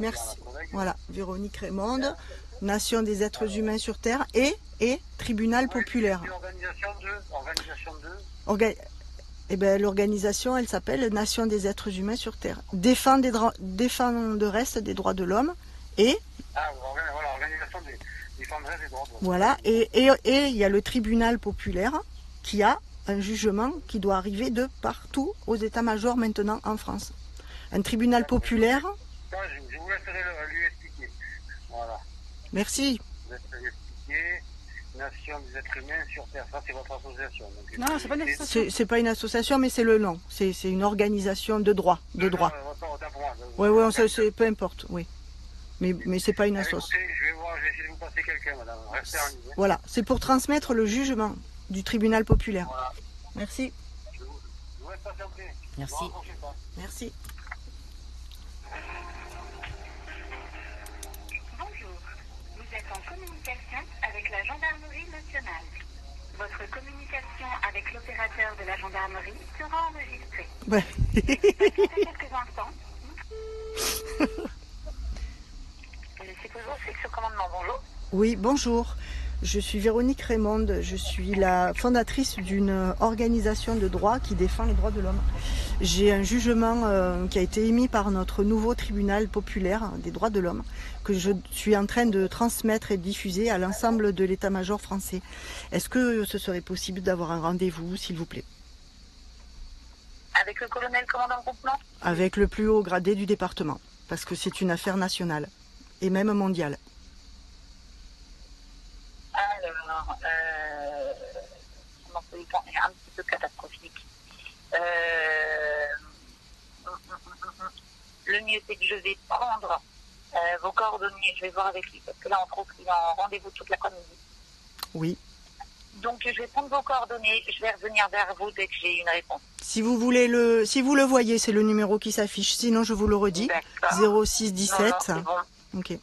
Merci. Voilà, Véronique Raymonde, Nation des êtres humains sur Terre et Tribunal populaire. Eh ben, l'organisation, elle s'appelle Nation des êtres humains sur Terre. Défenderesse des droits de l'homme et... Ah, voilà, organisation des défenderesse des droits de l'homme. Voilà, et il y a le Tribunal populaire qui a un jugement qui doit arriver de partout aux états-majors maintenant en France. Un tribunal populaire... Je vous laisserai lui expliquer. Voilà. Merci. Je vous laisserai lui expliquer. Nation des êtres humains sur Terre, ça c'est votre association. Donc, non, c'est pas une association. C'est pas une association, mais c'est le nom. C'est une organisation de droit. De droit. Oui, peu importe, oui. Mais c'est pas une association. Je vais essayer de vous passer quelqu'un, madame. Restez en ligne. Voilà, c'est pour transmettre le jugement du tribunal populaire. Voilà. Merci. Je vous laisse patienter. Merci. Merci. Bonjour, vous êtes en communication avec la gendarmerie nationale. Votre communication avec l'opérateur de la gendarmerie sera enregistrée. Ouais. Patientez quelques instants. C'est toujours section commandement, bonjour. Oui, bonjour. Je suis Véronique Raymonde, je suis la fondatrice d'une organisation de droit qui défend les droits de l'homme. J'ai un jugement qui a été émis par notre nouveau tribunal populaire des droits de l'homme que je suis en train de transmettre et diffuser à l'ensemble de l'état-major français. Est-ce que ce serait possible d'avoir un rendez-vous, s'il vous plaît? Avec le colonel commandant groupement? Avec le plus haut gradé du département, parce que c'est une affaire nationale et même mondiale. Alors, mon emploi du temps est un petit peu catastrophique. Le mieux, c'est que je vais prendre vos coordonnées. Je vais voir avec lui, parce que là, on trouve qu'il est en rendez-vous toute l'après-midi. Oui. Donc, je vais prendre vos coordonnées. Je vais revenir vers vous dès que j'ai une réponse. Si vous voulez si vous le voyez, c'est le numéro qui s'affiche. Sinon, je vous le redis. 06 17. Non, c'est bon. Ok.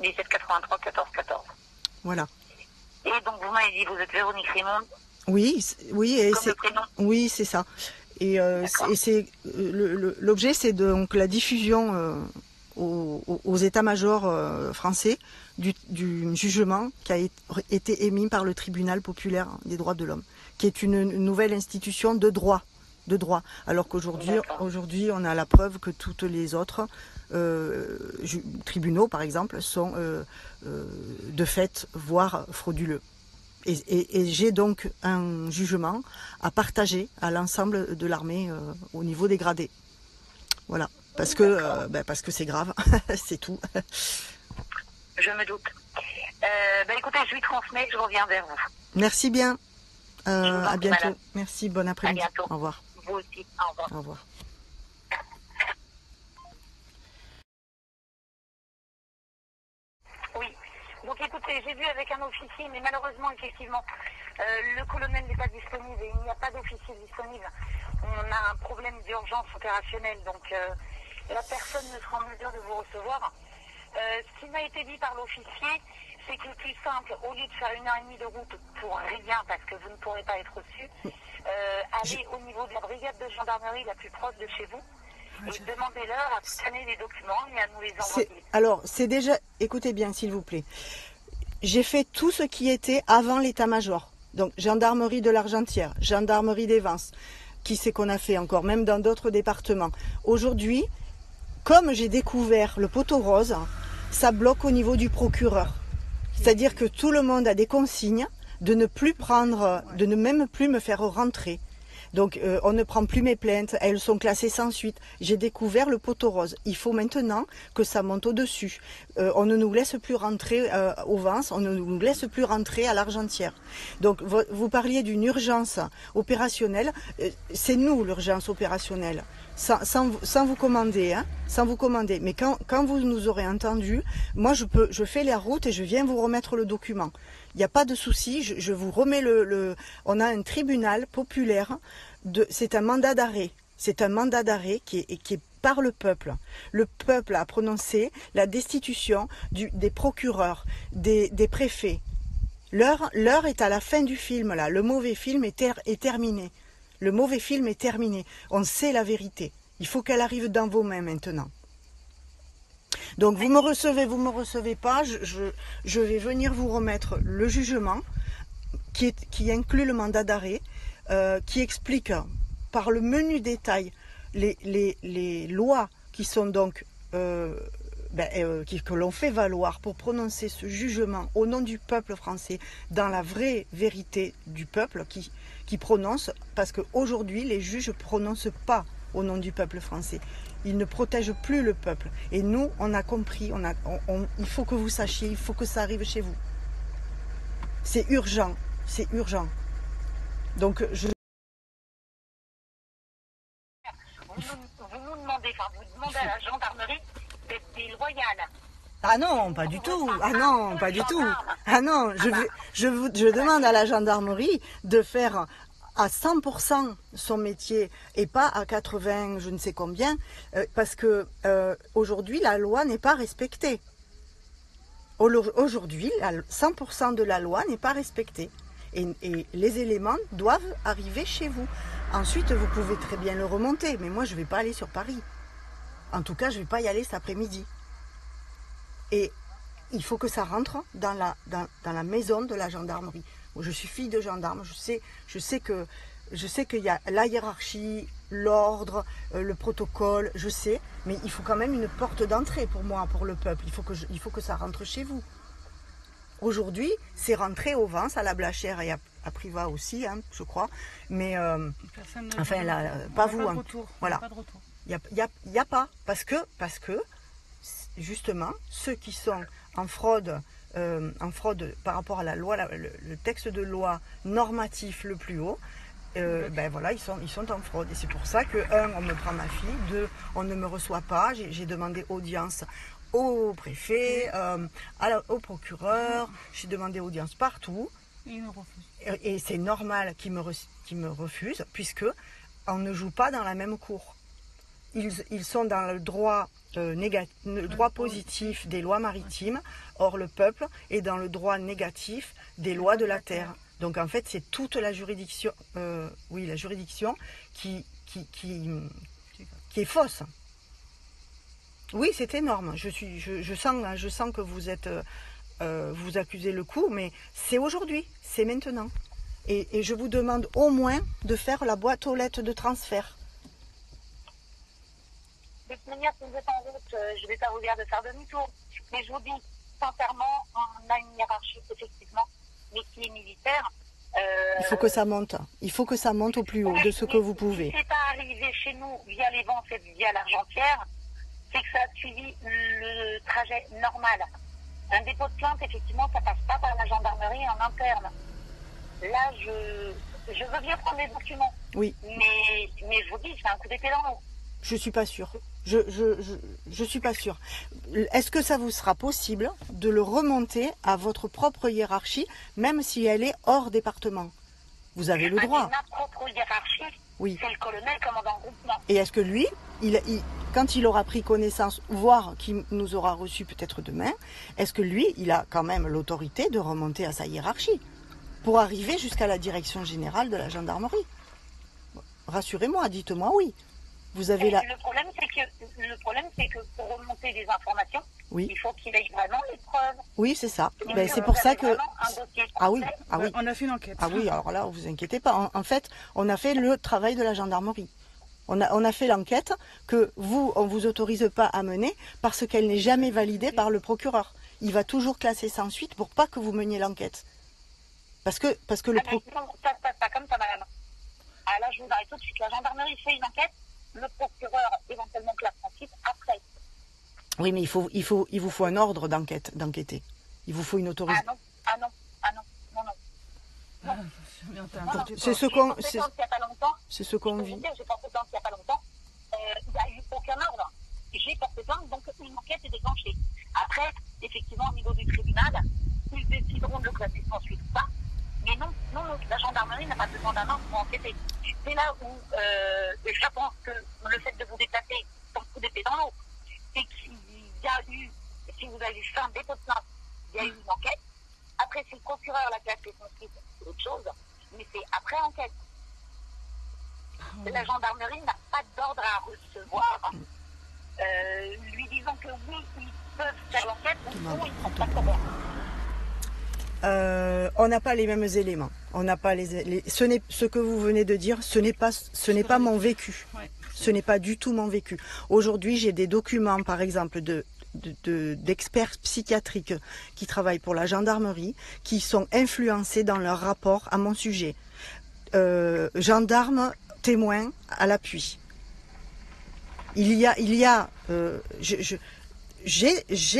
17 83 14 14. Voilà. Et donc, vous m'avez dit, vous êtes Véronique Raymonde? Oui, et comme le prénom? Oui, c'est ça. Et l'objet, c'est donc la diffusion aux états-majors français du jugement qui a été émis par le tribunal populaire des droits de l'homme, qui est une nouvelle institution de droit. Alors qu'aujourd'hui, on a la preuve que toutes les autres tribunaux, par exemple, sont de fait, voire frauduleux. Et j'ai donc un jugement à partager à l'ensemble de l'armée au niveau des gradés. Voilà, parce que c'est grave, c'est tout. Je me doute. Écoutez, je lui transmets, je reviens vers vous. Merci bien. À bientôt. Madame. Merci, bon après-midi. À bientôt. Au revoir. Vous aussi, au revoir. Au revoir. Oui. Donc écoutez, j'ai vu avec un officier, mais malheureusement, effectivement, le colonel n'est pas disponible et il n'y a pas d'officier disponible. On a un problème d'urgence opérationnelle, donc la personne ne sera en mesure de vous recevoir. Ce qui m'a été dit par l'officier, c'est que le plus simple, au lieu de faire 1h30 de route pour rien, parce que vous ne pourrez pas être reçu, allez au niveau de la brigade de gendarmerie la plus proche de chez vous et demandez-leur à scanner les documents et à nous les envoyer. Alors, c'est déjà... Écoutez bien, s'il vous plaît. J'ai fait tout ce qui était avant l'état-major. Donc, gendarmerie de l'Argentière, gendarmerie des Vences. Qui c'est qu'on a fait encore, même dans d'autres départements. Aujourd'hui, comme j'ai découvert le poteau rose, ça bloque au niveau du procureur. C'est-à-dire que tout le monde a des consignes de ne plus prendre, de ne même plus me faire rentrer. Donc on ne prend plus mes plaintes, elles sont classées sans suite. J'ai découvert le poteau rose. Il faut maintenant que ça monte au-dessus. On ne nous laisse plus rentrer au Vence, on ne nous laisse plus rentrer à l'Argentière. Donc vous parliez d'une urgence opérationnelle. C'est nous l'urgence opérationnelle. Sans vous commander, hein, sans vous commander. Mais quand vous nous aurez entendu, moi je fais la route et je viens vous remettre le document. Il n'y a pas de souci, je vous remets on a un tribunal populaire, c'est un mandat d'arrêt. C'est un mandat d'arrêt qui est par le peuple. Le peuple a prononcé la destitution des procureurs, des préfets. L'heure est à la fin du film, là. Le mauvais film est terminé. Le mauvais film est terminé. On sait la vérité. Il faut qu'elle arrive dans vos mains maintenant. Donc vous me recevez pas, je vais venir vous remettre le jugement qui inclut le mandat d'arrêt, qui explique par le menu détail les lois qui sont donc que l'on fait valoir pour prononcer ce jugement au nom du peuple français, dans la vraie vérité du peuple qui prononce, parce qu'aujourd'hui les juges ne prononcent pas au nom du peuple français. Ils ne protègent plus le peuple. Et nous, on a compris, il faut que vous sachiez, il faut que ça arrive chez vous. C'est urgent, c'est urgent. Donc je... Vous demandez à la gendarmerie d'être déloyale. Ah non, pas du tout. Ah non, pas du tout. Ah non, je demande à la gendarmerie de faire à 100% son métier et pas à 80, je ne sais combien, parce que aujourd'hui la loi n'est pas respectée. Aujourd'hui, 100% de la loi n'est pas respectée. Et les éléments doivent arriver chez vous. Ensuite, vous pouvez très bien le remonter, mais moi je ne vais pas aller sur Paris. En tout cas, je ne vais pas y aller cet après-midi. Et il faut que ça rentre dans la maison de la gendarmerie. Je suis fille de gendarme, je sais qu'il y a la hiérarchie, l'ordre, le protocole, je sais, mais il faut quand même une porte d'entrée pour moi, pour le peuple. Il faut que ça rentre chez vous. Aujourd'hui, c'est rentré au Vence, à la Blachère et à Privas aussi, hein, je crois. Mais enfin, là, pas vous. Hein. Voilà. Il n'y a pas. Parce que, justement, ceux qui sont en fraude par rapport à la loi, le texte de loi normatif le plus haut, ben voilà, ils sont en fraude. Et c'est pour ça que, on me prend ma fille, 2, on ne me reçoit pas. J'ai demandé audience au préfet, au procureur, j'ai demandé audience partout. Et c'est normal qu'ils me refusent, puisque on ne joue pas dans la même cour. Ils sont dans le droit le droit positif des lois maritimes, or le peuple est dans le droit négatif des lois de la terre. Donc en fait, c'est toute la juridiction, qui est fausse. Oui, c'est énorme. Je sens que vous accusez le coup, mais c'est aujourd'hui, c'est maintenant. Et je vous demande au moins de faire la boîte aux lettres de transfert. De toute manière, si vous êtes en route, je ne vais pas vous dire de faire demi-tour. Mais je vous dis, sincèrement, on a une hiérarchie, effectivement, mais qui est militaire. Il faut que ça monte. Il faut que ça monte au plus haut de ce que vous pouvez. Si c'est pas arrivé chez nous via les Vences et via l'Argentière, c'est que ça a suivi le trajet normal. Un dépôt de plainte, effectivement, ça passe pas par la gendarmerie en interne. Là, je veux bien prendre les documents. Oui. Mais je vous dis, c'est un coup d'épée dans l'eau. Je suis pas sûre. Je suis pas sûre. Est-ce que ça vous sera possible de le remonter à votre propre hiérarchie, même si elle est hors département? Vous avez le droit. Ma propre hiérarchie, oui. C'est le colonel commandant groupement. Et est-ce que lui, quand il aura pris connaissance, voire qu'il nous aura reçu peut-être demain, est-ce que lui, il a quand même l'autorité de remonter à sa hiérarchie pour arriver jusqu'à la direction générale de la gendarmerie? Rassurez-moi, dites-moi oui. Vous avez le problème, c'est que pour remonter les informations, oui. Il faut qu'il ait vraiment les preuves. Oui, c'est ça. Ben, c'est pour ça que... Ah oui. On a fait une enquête. Ah oui, alors là, vous inquiétez pas. En fait, on a fait le travail de la gendarmerie. On a fait l'enquête que on vous autorise pas à mener parce qu'elle n'est jamais validée par le procureur. Il va toujours classer sans suite pour pas que vous meniez l'enquête. Parce que le procureur... Ça se passe pas comme ça, madame. Ah là, je vous arrête tout de suite. La gendarmerie fait une enquête. Le procureur éventuellement classe en suite après. Oui, mais il vous faut un ordre d'enquêter. Il vous faut une autorisation. Ah non. C'est ce qu'on vit. J'ai porté plainte il n'y a pas longtemps. Il n'y a eu aucun ordre. J'ai porté plainte, donc une enquête est déclenchée. Après, effectivement, au niveau du tribunal, ils décideront de le classer sans suite ou pas. Mais non, la gendarmerie n'a pas besoin d'un ordre pour enquêter. C'est là où je pense que le fait de vous déplacer sans coup d'épée dans l'eau, c'est qu'il y a eu, si vous avez fait un dépôt de plainte, il y a eu une enquête. Après, si le procureur l'a classé sans suite, c'est autre chose, mais c'est après enquête. La gendarmerie n'a pas d'ordre à recevoir lui disant que oui, ils peuvent faire l'enquête, ou non, ils ne prennent pas comment. On n'a pas les mêmes éléments. On n'a pas ce que vous venez de dire, ce n'est pas mon vécu. Ce n'est pas du tout mon vécu. Aujourd'hui, j'ai des documents, par exemple, d'experts psychiatriques qui travaillent pour la gendarmerie, qui sont influencés dans leur rapport à mon sujet. Gendarmes, témoins à l'appui. J'ai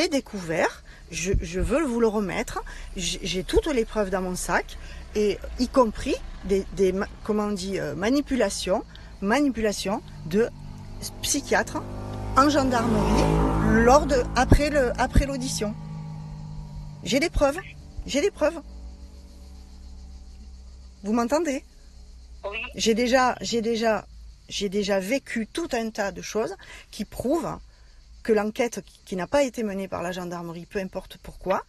découvert, je veux vous le remettre, j'ai toutes les preuves dans mon sac, et y compris manipulation de psychiatres en gendarmerie après l'audition. J'ai des preuves. Vous m'entendez? Oui. J'ai déjà vécu tout un tas de choses qui prouvent que l'enquête qui n'a pas été menée par la gendarmerie, peu importe pourquoi,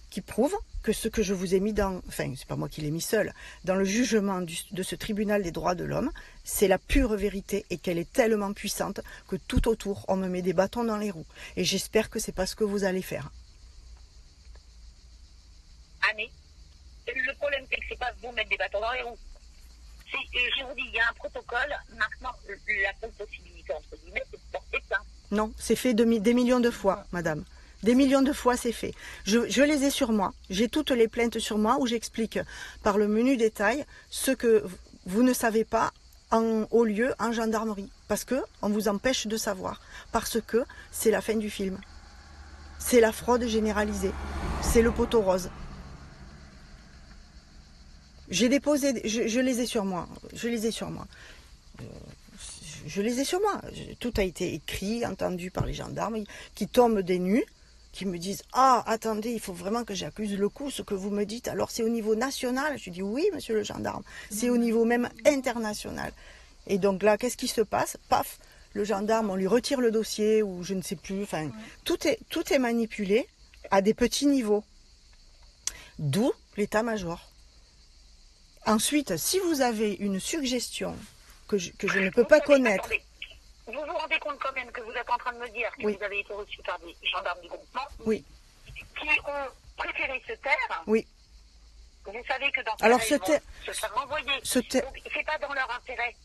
qui prouve que ce que je vous ai mis c'est pas moi qui l'ai mis seul, dans le jugement de ce tribunal des droits de l'homme, c'est la pure vérité et qu'elle est tellement puissante que tout autour, on me met des bâtons dans les roues. Et j'espère que c'est pas ce que vous allez faire. Annie, le problème c'est que c'est pas vous mettre des bâtons dans les roues. Je vous dis, il y a un protocole, maintenant la seule possibilité entre guillemets c'est de porter plainte. Non, c'est fait des millions de fois, madame. Des millions de fois, c'est fait. Je les ai sur moi. J'ai toutes les plaintes sur moi où j'explique par le menu détail ce que vous ne savez pas au lieu en gendarmerie. Parce que on vous empêche de savoir. Parce que c'est la fin du film. C'est la fraude généralisée. C'est le poteau rose. J'ai déposé, je les ai sur moi. Je les ai sur moi. Tout a été écrit, entendu par les gendarmes qui tombent des nues, qui me disent « Ah, attendez, il faut vraiment que j'accuse le coup, ce que vous me dites. Alors c'est au niveau national ?» Je dis « Oui, monsieur le gendarme, c'est au niveau même international. » Et donc là, qu'est-ce qui se passe? Paf, le gendarme, on lui retire le dossier ou je ne sais plus. Enfin, tout est manipulé à des petits niveaux. D'où l'état-major. Ensuite, si vous avez une suggestion que je ne peux pas connaître... Attendez. Vous vous rendez compte quand même que vous êtes en train de me dire que Oui. vous avez été reçu par des gendarmes du groupement Oui. qui ont préféré se taire. Oui. Vous savez que dans ce Alors, cas-là, ils vont se faire renvoyer. Donc, c'est pas dans leur intérêt.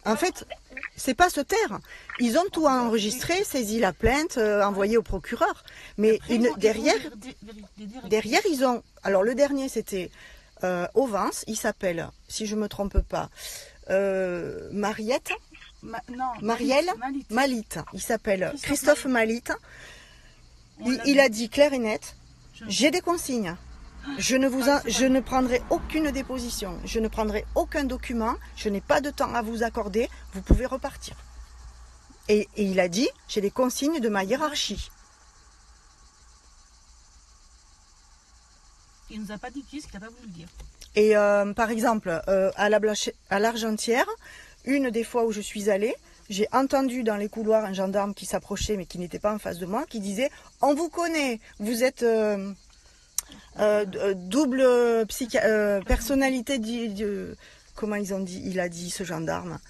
En fait, c'est pas se taire. Ils ont tout enregistré, saisi la plainte, envoyé au procureur. Mais derrière, ils ont... Alors, le dernier, c'était au Vence. Il s'appelle, si je me trompe pas, Mariette. Marielle Malit. Il s'appelle Christophe Malit. Il a dit clair et net, j'ai des consignes. Je ne prendrai aucune déposition. Je ne prendrai aucun document. Je n'ai pas de temps à vous accorder. Vous pouvez repartir. Et il a dit, j'ai des consignes de ma hiérarchie. Il nous a pas dit qui est-ce qu'il n'a pas voulu le dire. Et par exemple, à l'Argentière, une des fois où je suis allée, j'ai entendu dans les couloirs un gendarme qui s'approchait mais qui n'était pas en face de moi, qui disait « On vous connaît, vous êtes double personnalité comment ils ont dit, il a dit ce gendarme.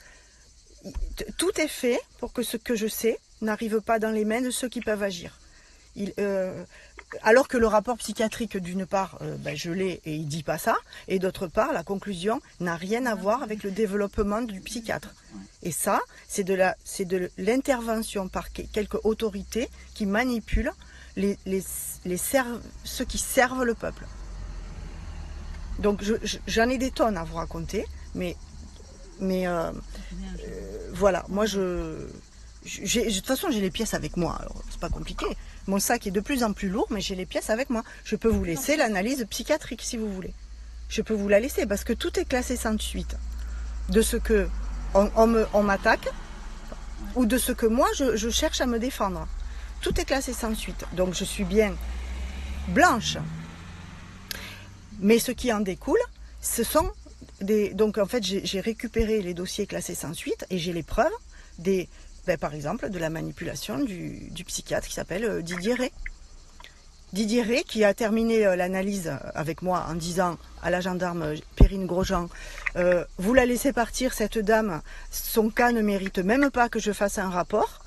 Tout est fait pour que ce que je sais n'arrive pas dans les mains de ceux qui peuvent agir. Alors que le rapport psychiatrique, d'une part, je l'ai et il dit pas ça, et d'autre part, la conclusion n'a rien à voir avec le développement du psychiatre. Et ça, c'est de l'intervention par quelques autorités qui manipulent ceux qui servent le peuple. Donc j'en ai des tonnes à vous raconter, mais voilà, moi de toute façon j'ai les pièces avec moi, alors c'est pas compliqué. Mon sac est de plus en plus lourd, mais j'ai les pièces avec moi. Je peux vous laisser l'analyse psychiatrique si vous voulez. Je peux vous la laisser parce que tout est classé sans suite. De ce que on m'attaque ou de ce que moi je cherche à me défendre. Tout est classé sans suite. Donc je suis bien blanche. Mais ce qui en découle, ce sont des... Donc en fait j'ai récupéré les dossiers classés sans suite et j'ai les preuves par exemple, de la manipulation du psychiatre qui s'appelle Didier Rey. Didier Rey qui a terminé l'analyse avec moi en disant à la gendarme Perrine Grosjean, vous la laissez partir cette dame, son cas ne mérite même pas que je fasse un rapport.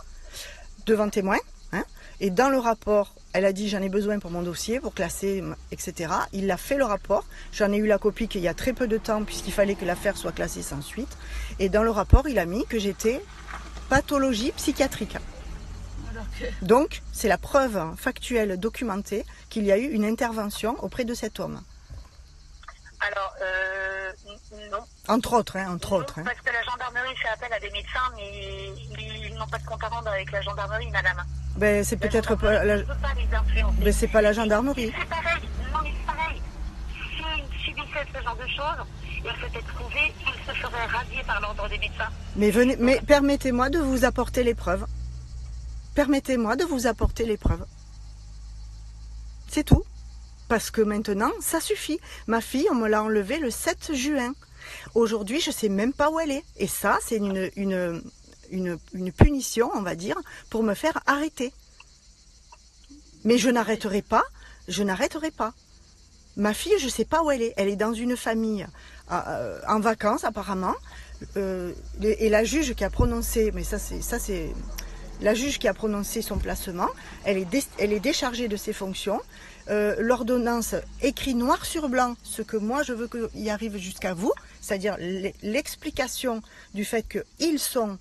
devant témoin. Hein, et dans le rapport, elle a dit j'en ai besoin pour mon dossier, pour classer, etc. Il a fait le rapport. J'en ai eu la copie qu'il y a très peu de temps puisqu'il fallait que l'affaire soit classée sans suite. Et dans le rapport, il a mis que j'étais pathologie psychiatrique. Alors que... Donc, c'est la preuve factuelle, documentée, qu'il y a eu une intervention auprès de cet homme. Alors, non. Entre autres, hein, entre Non, autres. Hein. parce que la gendarmerie fait appel à des médecins, mais ils n'ont pas de compte à rendre avec la gendarmerie, madame. Ben, c'est peut-être pas Je ne peux pas les influencer. ben, c'est pas la gendarmerie. C'est pareil, non mais c'est pareil. S'ils subissaient ce genre de choses, et que c'était prouvé, ils se feraient radier par l'ordre des médecins. Mais venez, mais permettez-moi de vous apporter les preuves. Permettez-moi de vous apporter les preuves. C'est tout. Parce que maintenant, ça suffit. Ma fille, on me l'a enlevée le 7 juin. Aujourd'hui, je ne sais même pas où elle est. Et ça, c'est une punition, on va dire, pour me faire arrêter. Mais je n'arrêterai pas. Je n'arrêterai pas. Ma fille, je ne sais pas où elle est. Elle est dans une famille en vacances, apparemment. Et la juge qui a prononcé, mais ça c'est la juge qui a prononcé son placement, elle est déchargée de ses fonctions. L'ordonnance écrit noir sur blanc ce que moi je veux qu'il arrive jusqu'à vous, c'est-à-dire l'explication du fait qu'ils sont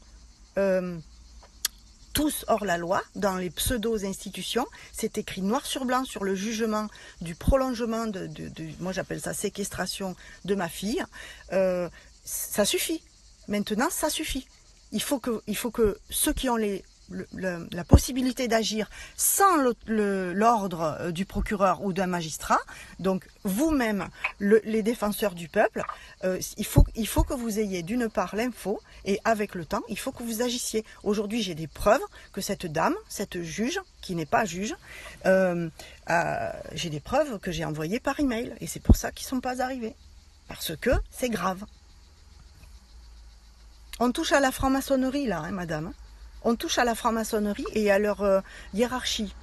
tous hors la loi dans les pseudo-institutions. C'est écrit noir sur blanc sur le jugement du prolongement moi j'appelle ça séquestration de ma fille. Ça suffit. Maintenant, ça suffit. Il faut que ceux qui ont la possibilité d'agir sans l'ordre du procureur ou d'un magistrat, donc vous-même, les défenseurs du peuple, il faut que vous ayez d'une part l'info et avec le temps, il faut que vous agissiez. Aujourd'hui, j'ai des preuves que cette dame, cette juge, qui n'est pas juge, j'ai des preuves que j'ai envoyées par email et c'est pour ça qu'ils ne sont pas arrivés. Parce que c'est grave. On touche à la franc-maçonnerie là, hein, madame. On touche à la franc-maçonnerie et à leur hiérarchie,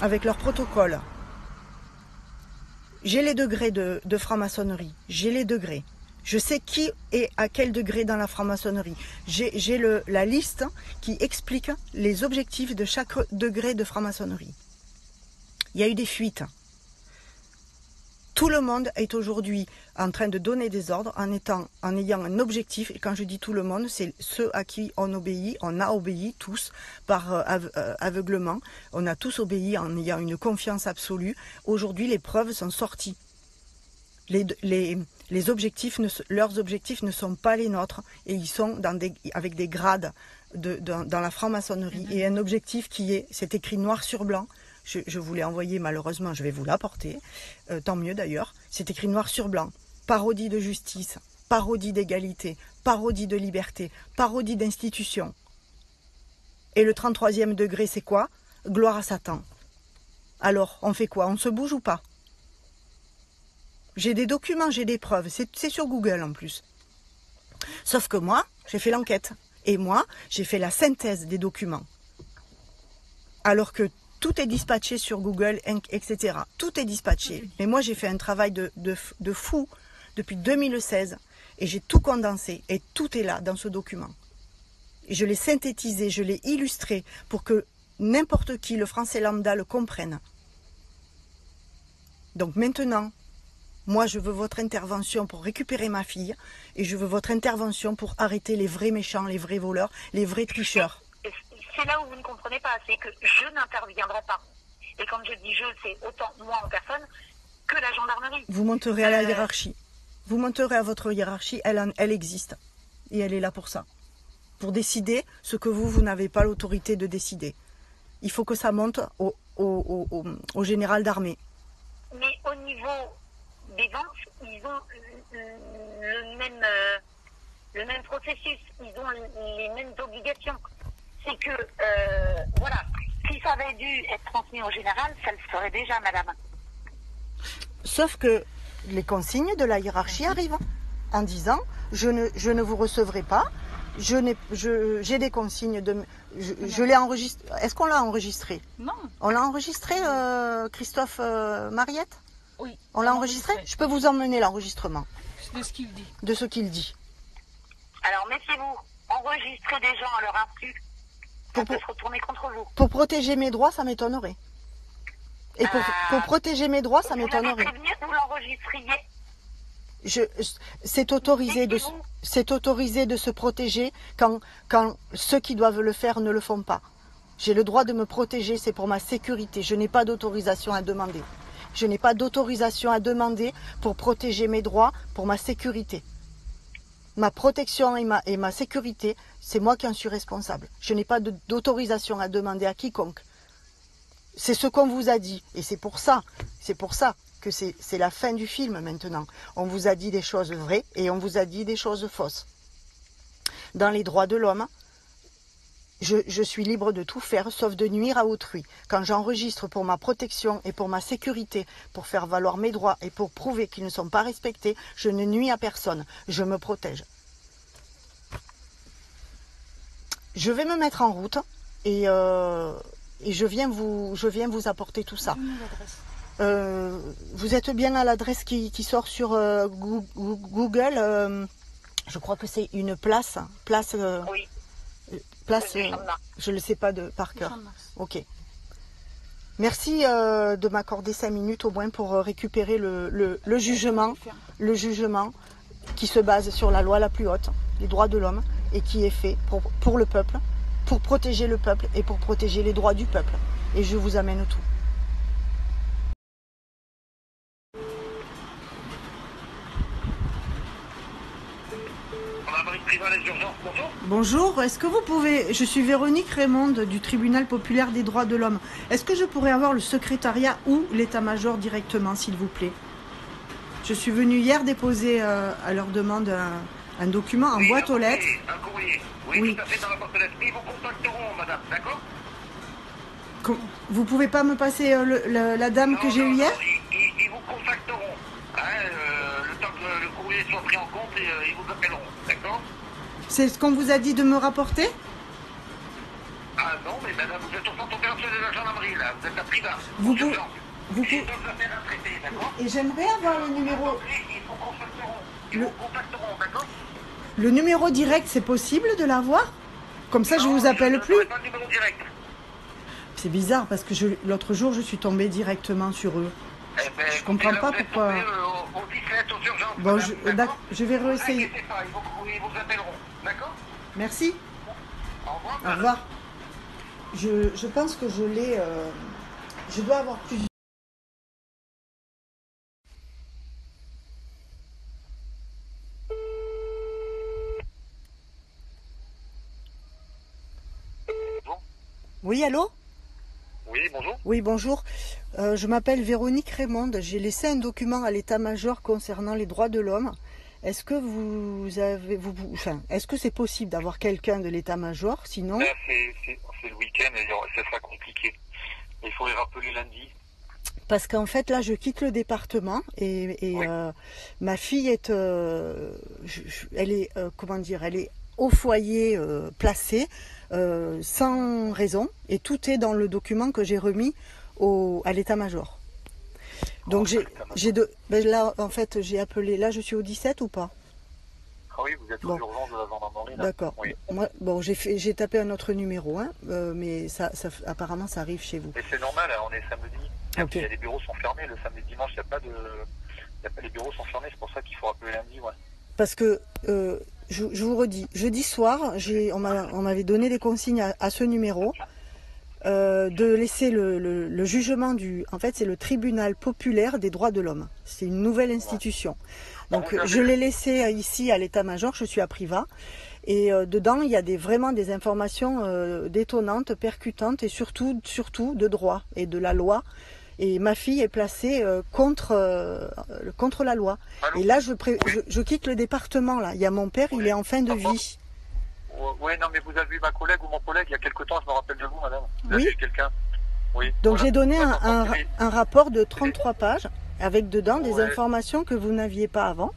avec leur protocole. J'ai les degrés de franc-maçonnerie, j'ai les degrés. Je sais qui est à quel degré dans la franc-maçonnerie. J'ai la liste qui explique les objectifs de chaque degré de franc-maçonnerie. Il y a eu des fuites. Tout le monde est aujourd'hui en train de donner des ordres en ayant un objectif. Et quand je dis tout le monde, c'est ceux à qui on obéit. On a obéi tous par aveuglement. On a tous obéi en ayant une confiance absolue. Aujourd'hui, les preuves sont sorties. Les objectifs, leurs objectifs ne sont pas les nôtres. Et ils sont avec des grades dans la franc-maçonnerie. Et un objectif c'est écrit noir sur blanc. Je vous l'ai envoyé, malheureusement, je vais vous l'apporter. Tant mieux d'ailleurs. C'est écrit noir sur blanc. Parodie de justice, parodie d'égalité, parodie de liberté, parodie d'institution. Et le 33e degré, c'est quoi? Gloire à Satan. Alors, on fait quoi? On se bouge ou pas? J'ai des documents, j'ai des preuves. C'est sur Google en plus. Sauf que moi, j'ai fait l'enquête. Et moi, j'ai fait la synthèse des documents. Alors que tout est dispatché sur Google, etc. Tout est dispatché. Mais moi, j'ai fait un travail de fou depuis 2016 et j'ai tout condensé et tout est là dans ce document. Et je l'ai synthétisé, je l'ai illustré pour que n'importe qui, le français lambda, le comprenne. Donc maintenant, moi, je veux votre intervention pour récupérer ma fille et je veux votre intervention pour arrêter les vrais méchants, les vrais voleurs, les vrais tricheurs. C'est là où vous ne comprenez pas, c'est que je n'interviendrai pas. Et quand je dis je, c'est autant moi en personne que la gendarmerie. Vous monterez à la hiérarchie. Vous monterez à votre hiérarchie, elle existe. Et elle est là pour ça. Pour décider ce que vous n'avez pas l'autorité de décider. Il faut que ça monte au général d'armée. Mais au niveau des ventes, ils ont le même processus, ils ont les mêmes obligations. C'est que, voilà, si ça avait dû être transmis au général, ça le serait déjà, madame. Sauf que les consignes de la hiérarchie arrivent en disant je ne vous recevrai pas, j'ai des consignes je l'ai enregistré. Est-ce qu'on l'a enregistré? Non. On l'a enregistré, Christophe Mariette? Oui. On l'a enregistré? Je peux vous emmener l'enregistrement. De ce qu'il dit. De ce qu'il dit. Alors, mettez-vous, enregistrez des gens à leur insu. ça peut se retourner contre vous. Pour protéger mes droits, ça m'étonnerait. Et pour protéger mes droits, ça Vous l'avez m'étonnerait. prévenu, vous l'enregistriez. C'est autorisé de se protéger quand ceux qui doivent le faire ne le font pas. J'ai le droit de me protéger, c'est pour ma sécurité. Je n'ai pas d'autorisation à demander. Je n'ai pas d'autorisation à demander pour protéger mes droits, pour ma sécurité. Ma protection et ma sécurité, c'est moi qui en suis responsable. Je n'ai pas d'autorisation à demander à quiconque. C'est ce qu'on vous a dit. Et c'est pour ça que c'est la fin du film maintenant. On vous a dit des choses vraies et on vous a dit des choses fausses. Dans les droits de l'homme, je suis libre de tout faire sauf de nuire à autrui. Quand j'enregistre pour ma protection et pour ma sécurité, pour faire valoir mes droits et pour prouver qu'ils ne sont pas respectés, je ne nuis à personne. Je me protège. Je vais me mettre en route et je viens vous apporter tout ça. Vous êtes bien à l'adresse qui sort sur Google. Je crois que c'est une place. Oui. Place, je ne le sais pas par cœur. Ok. Merci de m'accorder 5 minutes au moins pour récupérer le jugement qui se base sur la loi la plus haute, les droits de l'homme, et qui est fait pour le peuple, pour protéger le peuple et pour protéger les droits du peuple. Et je vous amène tout. Bonjour, est-ce que vous pouvez... Je suis Véronique Raymonde du Tribunal populaire des droits de l'homme. Est-ce que je pourrais avoir le secrétariat ou l'état-major directement, s'il vous plaît? Je suis venue hier déposer à leur demande un document en boîte aux lettres. Un courrier. Oui, tout à fait dans la boîte aux lettres. Ils vous contacteront, madame, d'accord? Vous pouvez pas me passer la dame que j'ai eue hier? Ils vous contacteront. Le temps que le courrier soit pris en compte, et ils vous appelleront, d'accord? C'est ce qu'on vous a dit de me rapporter? Ah non, mais madame, vous êtes au centre opérationnel de la gendarmerie, là. Vous êtes à Privas. Vous pouvez... Ils doivent la faire à traiter, d'accord? Et j'aimerais avoir le numéro... Ils vous contacteront. Ils vous contacteront, d'accord? Le numéro direct, c'est possible de l'avoir? Comme ça, je vous appelle plus. Pas le numéro direct. C'est bizarre parce que l'autre jour, je suis tombée directement sur eux. Eh ben, Je comprends pas pourquoi... Au 17, aux urgences. Bon, madame, je vais réessayer. inquiétez pas, ils vous appelleront, d'accord? Merci. Au revoir. Au revoir. Je pense que je l'ai... je dois avoir plusieurs... Bon. Oui, allô? Oui, bonjour. Oui, bonjour. Je m'appelle Véronique Raymonde. J'ai laissé un document à l'état-major concernant les droits de l'homme. Est-ce que est-ce que c'est possible d'avoir quelqu'un de l'état-major? Sinon... Là, c'est le week-end et ça sera compliqué. Il faut les rappeler lundi. Parce qu'en fait, là, je quitte le département et Oui. ma fille est... elle est, comment dire, elle est au foyer placée sans raison. Et tout est dans le document que j'ai remis à l'état-major. Donc là, en fait, j'ai appelé. Là, je suis au 17 ou pas? Ah oui, vous êtes aux urgences de la gendarmerie. D'accord. Oui. Moi, bon, j'ai tapé un autre numéro, hein, mais apparemment, ça arrive chez vous. Et c'est normal, on est samedi. Ok. Les bureaux sont fermés. Le samedi, dimanche, les bureaux sont fermés. C'est pour ça qu'il faut rappeler lundi. Ouais. Parce que, je vous redis, jeudi soir, on m'avait donné des consignes à ce numéro. De laisser le jugement en fait, c'est le tribunal populaire des droits de l'homme. C'est une nouvelle institution. Donc, je l'ai laissé ici à l'état-major, je suis à Privas. Et dedans, il y a vraiment des informations détonnantes, percutantes et surtout de droit et de la loi. Et ma fille est placée contre la loi. Allô? Et là, je quitte le département. Là. Il y a mon père, il est en fin de vie. Oui, non, mais vous avez vu ma collègue ou mon collègue il y a quelque temps, je me rappelle de vous, madame. Vous Oui. avez vu quelqu'un? Oui. Donc voilà. j'ai donné D'accord, un rapport de 33 pages avec dedans des Ouais. informations que vous n'aviez pas avant.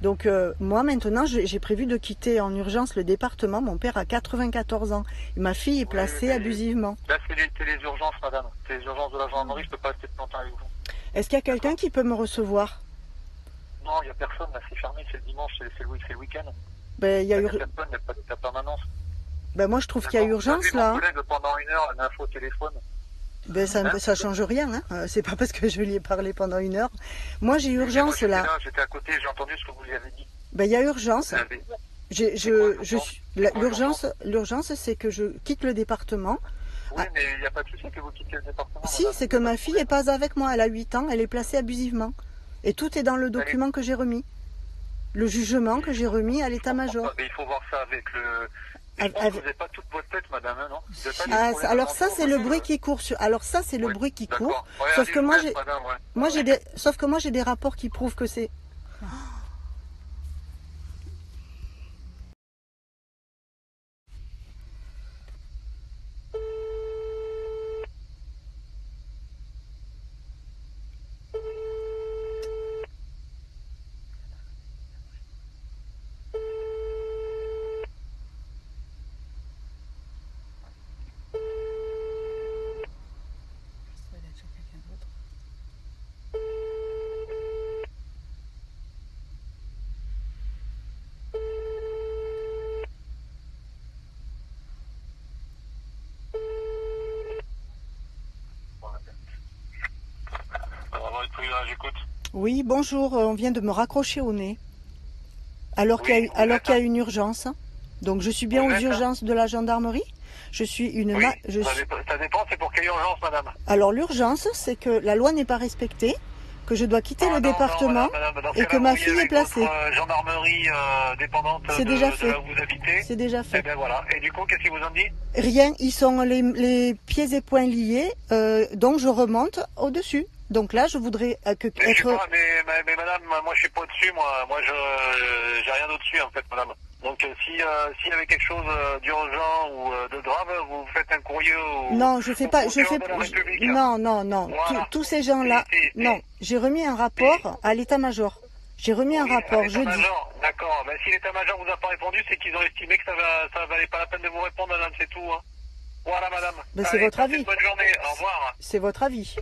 Donc moi maintenant j'ai prévu de quitter en urgence le département. Mon père a 94 ans et ma fille est placée abusivement. Là c'est les urgences, madame. C'est les urgences de la gendarmerie, je peux pas rester plus longtemps avec vous. Est-ce qu'il y a quelqu'un qui peut me recevoir? Non, il n'y a personne, là c'est fermé, c'est le dimanche, c'est le week-end. Ben, il y a Personne, il n'y a pas de permanence. Ben moi je trouve qu'il y a urgence là. Mon collègue pendant 1 heure, l'info au téléphone. Ben ça change rien, hein. C'est pas parce que je lui ai parlé pendant 1 heure. Moi j'ai urgence moi, là. J'étais à côté, j'ai entendu ce que vous lui avez dit. Ben il y a urgence. L'urgence c'est que je quitte le département. Oui, mais il n'y a pas de souci que vous quittez le département. Si, c'est que ma fille est pas avec moi, elle a 8 ans, elle est placée abusivement. Et tout est dans le document que j'ai remis. Le jugement que j'ai remis à l'état-major. Il faut voir ça avec le... Je pense que vous n'avez pas toute votre tête, madame, hein, non? Vous avez pas des problèmes alors ça c'est le mentaux, bruit qui court. Alors ça c'est le bruit qui court. Ouais, Sauf que moi j'ai... sauf que moi j'ai des rapports qui prouvent que c'est. J'écoute. Oui, bonjour, on vient de me raccrocher au nez. Alors qu'il y a une urgence. Donc je suis bien aux urgences de la gendarmerie. Je suis une... Oui, ça dépend, c'est pour quelle urgence, madame? Alors l'urgence, c'est que la loi n'est pas respectée, que je dois quitter le département et que ma fille est placée. Gendarmerie dépendante c'est déjà fait. Là où vous habitez. C'est déjà fait. Et bien voilà. Et du coup, qu'est-ce qu'ils vous ont dit? Rien, ils sont les pieds et poings liés, donc je remonte au-dessus. Donc là, je voudrais que mais, je sais pas, mais madame, moi je suis pas au-dessus, moi j'ai rien au-dessus en fait, madame. Donc s'il y avait quelque chose d'urgent ou de grave, vous faites un courrier au... Non, je fais pas, non. Voilà. Tous ces gens-là, non. J'ai remis un rapport à l'état-major. J'ai remis un rapport jeudi. D'accord. Ben, si l'état-major vous a pas répondu, c'est qu'ils ont estimé que ça valait pas la peine de vous répondre, madame, c'est tout. Hein. Voilà, madame. Ben, c'est votre avis. Bonne journée. Au revoir. C'est votre avis.